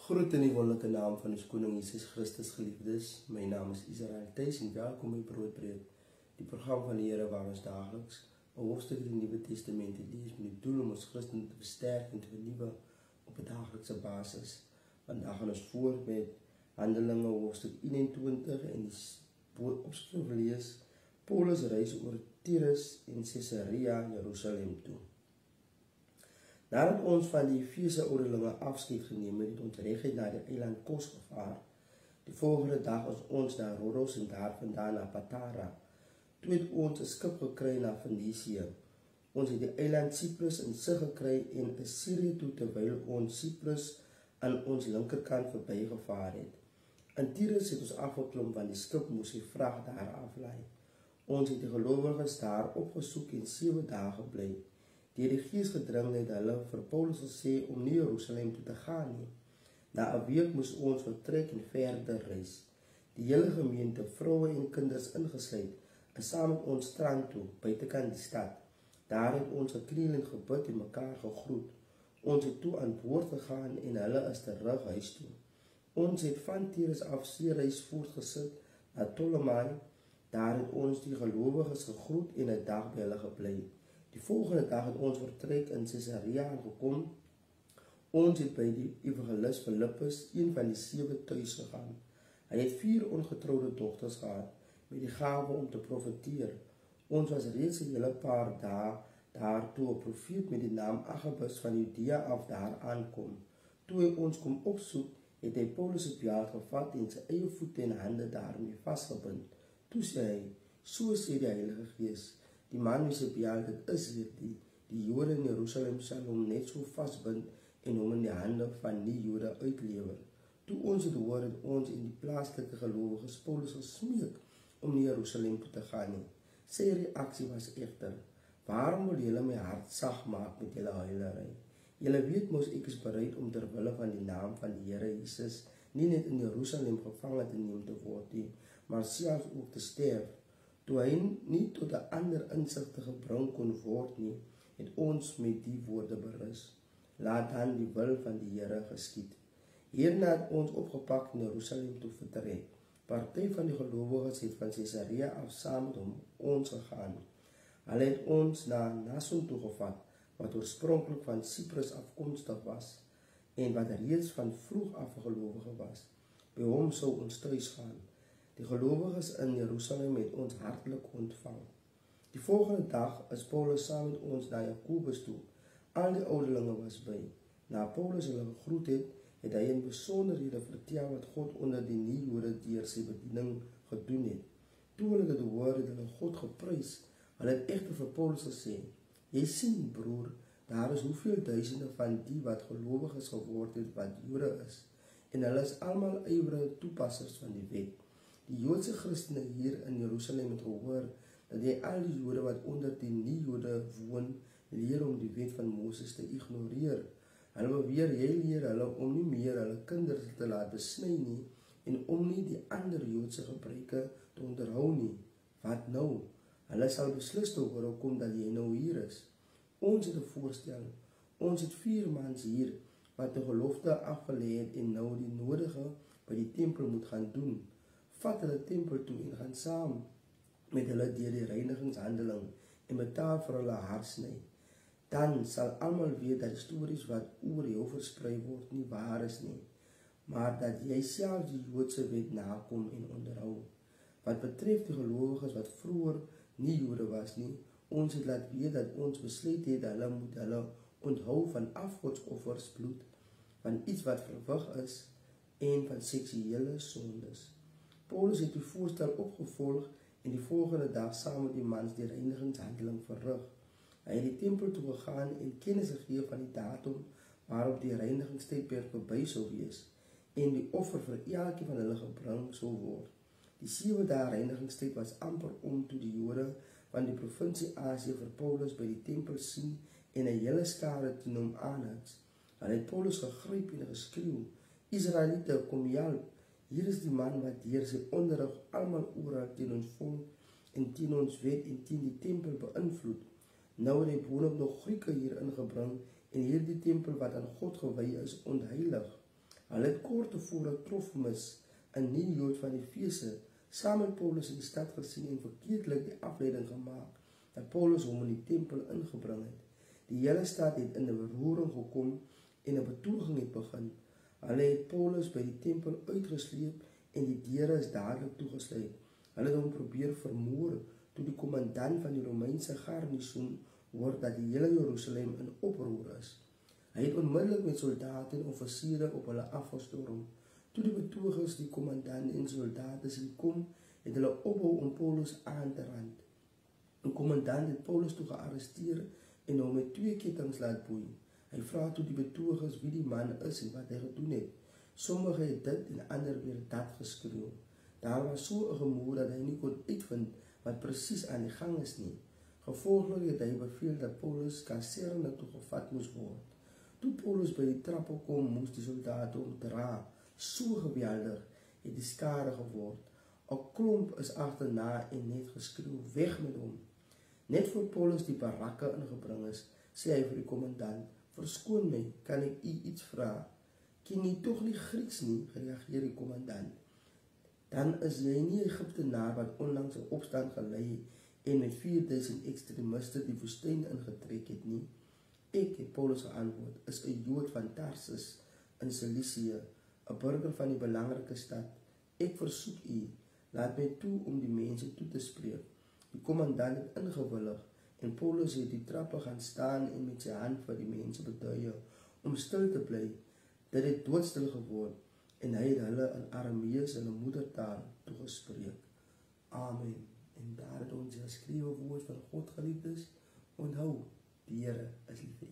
Groet in die wonderlijke naam van ons koning Jesus Christus, geliefdes. My naam is Israel Thijs en welkom by Broodbreek, die program van die Here waar ons dagelijks 'n hoofstuk in die Nuwe Testament lees met die doel om ons Christen te versterk en te vernuwe op 'n daaglikse basis. Vandag gaan ons voort met Handelinge hoofstuk 21 en die opskrif lees Paulus reis oor Tyrus en Caesarea Jerusalem toe. Nadat ons van die Efese ouderlinge afskeid geneem het, ons reguit na die eiland Kos gevaar. Die volgende dag is ons na Rhodos en daarvandaan na Patara. Toe het ons 'n skip gekry na Venesië. Ons het die eiland Cyprus in sig gekry en Syrië toe terwyl ons Cyprus aan ons linkerkant verbygevaar het. In Tyrus het ons afgeklim want die skip moes die vrag daar aflaai. Ons het die gelowiges daar opgesoek en 7 dae gebly. Deur die Gees gedring het hulle vir Paulus gesê om nie Jerusalem toe te gaan nie. Na 'n week moes ons vertrek en verder reis. Die hele gemeente, vroue en kinders ingesluit, is saam met ons strand toe, buitekant die stad. Daar het ons gekniel en gebid en mekaar gegroet. Ons het toe aan boord gegaan en hulle is terug huis toe. Ons het van Tyrus af seereis voortgesit na Ptolemai. Daar het ons die gelowiges gegroet en 'n dag by hulle gebly. Die volgende dag het ons vertrek in Caesarea aangekom. Ons het by die evangelis Philippus, een van die 7 tuis gegaan. Hy het 4 ongetrouwde dogters gehad, met die gawe om te profeteer. Ons was reeds 'n hele paar dae daar toe 'n profeet met die naam Agabus van Judea af daar aankom. Toe hy ons kom opsoek, het hy Paulus se beeld gevat en sy eie voete en hande daarmee vasgebind. Toe sê hy, so sê die Heilige Gees, die man wie se beeld dit is die Jode in Jerusalem sal hom net so vasbind en hom in die hande van nie-Jode uitlewer. Toe ons het hoor, het ons en die plaaslike gelowiges Paulus gesmeek om nie Jerusalem toe te gaan nie. Sy reaksie was egter, waarom wil julle my hart sag maak met julle huilery? Julle weet mos ek is bereid om ter wille van die naam van die Here Jesus nie net in Jerusalem gevange te neem te word nie, maar selfs ook te sterf. Toe hy nie tot 'n ander insigte gebring kon word nie, het ons met die woorde berus. Laat dan die wil van die Here geskied. Hierna het ons opgepak in Jerusalem toe vertrek. Party van die gelowiges het van Caesarea af saam met ons gegaan. Hulle het ons na Nason toegevat, wat oorspronklik van Cyprus afkomstig was en wat reeds van vroeg af 'n gelowige was. By hom sou ons tuis gaan. Die gelowiges in Jerusalem het ons hartlik ontvang. Die volgende dag is Paulus saam met ons na Jakobus toe. Al die ouderlinge was by. Na Paulus hulle gegroet het hy in besonderhede vertel wat God onder die nie-Jode deur sy bediening gedoen het. Toe hulle dit hoor, het hulle God geprys. Hulle het egter vir Paulus gesê, jy sien broer, daar is hoeveel duisende van die wat gelowiges geword het wat Jode is, en hulle is almal ywerige toepassers van die wet. Die Joodse Christene hier in Jerusalem het gehoor dat jy al die Jode wat onder die nie-Jode woon, leer om die wet van Moses te ignoreer. Hulle beweer jy leer hulle om nie meer hulle kinders te laat besny nie en om nie die ander Joodse gebruike te onderhou nie. Wat nou? Hulle sal beslis te hore kom dat jy nou hier is. Ons het 'n voorstel. Ons het 4 mans hier wat 'n gelofte afgelê het en nou die nodige by die tempel moet gaan doen. Vat hulle tempel toe en gaan saam met hulle deur die reinigingshandeling en betaal vir hulle haarsny. Dan sal almal weet dat die stories wat oor jou versprei word nie waar is nie, maar dat jy self die Joodse wet nakom en onderhou. Wat betref die gelowiges wat vroeër nie Jode was nie, ons het laat weet dat ons besluit het dat hulle moet hulle onthou van afgodsoffers bloed, van iets wat verwig is en van seksuele sondes. Paulus het die voorstel opgevolg en die volgende dag saam met die mans die reinigingshandeling verrig. Hy het die tempel toe gegaan en kennis gegee van die datum waarop die reinigingstydperk verby sou wees en die offer vir elkeen van hulle gebring sou word. Die 7 dae reinigingstyd was amper om toe die Jode van die provinsie Asië vir Paulus by die tempel sien en 'n hele skare teen hom aanhits. Hulle het Paulus gegryp en geskreeu, Israeliete, kom help, hier is die man wat deur sy onderrig almal oral teen ons volk en teen ons wet en teen die tempel beïnvloed. Nou het hy boonop nog Grieke hier ingebring en hierdie tempel wat aan God gewy is ontheilig. Hulle het kort tevore Trofimus, 'n nie-Jood van Efese, saam met Paulus in die stad gesien en verkeerdelik die afleiding gemaak dat Paulus hom in die tempel ingebring het. Die hele stad het in 'n beroering gekom en 'n betoging het begin. Hulle het Paulus by die tempel uitgesleep en die deure is dadelik toegesluit. Hulle het hom probeer vermoor toe die kommandant van die Romeinse garnisoen hoor dat die hele Jerusalem in oproer is. Hy het onmiddellik met soldate en offisiere op hulle afgestorm. Toe die betogers die kommandant en soldate sien kom, het hulle ophou om Paulus aan te rand. Die kommandant het Paulus toe gearresteer en hom met 2 kettinge laat boei. Hy vra toe die betogers wie die man is en wat hy gedoen het. Sommige het dit en ander weer dat geskreeu. Daar was so 'n gemoed dat hy nie kon uitvind wat presies aan die gang is nie. Gevolglik het hy beveel dat Paulus kaserne toe gevat moes word. Toe Paulus by die trappe kom, moes die soldate hom dra. So geweldig het die skare geword. 'n Klomp is agterna en net geskreeu, weg met hom. Net voor Paulus die barakke ingebring is, sê hy vir die kommandant, verskoon my, kan ek u iets vra? Ken jy tog nie Grieks nie, gereageer die kommandant. Dan is jy nie Egiptenaar wat onlangs 'n opstand gelei en met 4000 ekstremiste die woestyn ingetrek het nie. Ek, het Paulus geantwoord, is 'n Jood van Tarsus in Cilicië, 'n burger van die belangrike stad. Ek versoek u, laat my toe om die mense toe te spreek. Die kommandant het ingewillig en Paulus het die trappe gaan staan en met sy hand vir die mense beduie om stil te bly. Dit het doodstil geword en hy het hulle in Aramees, hulle moedertaal, toegespreek. Amen. En daar het ons geskrewe woord van God, geliefdes, onthou, die Here is lief.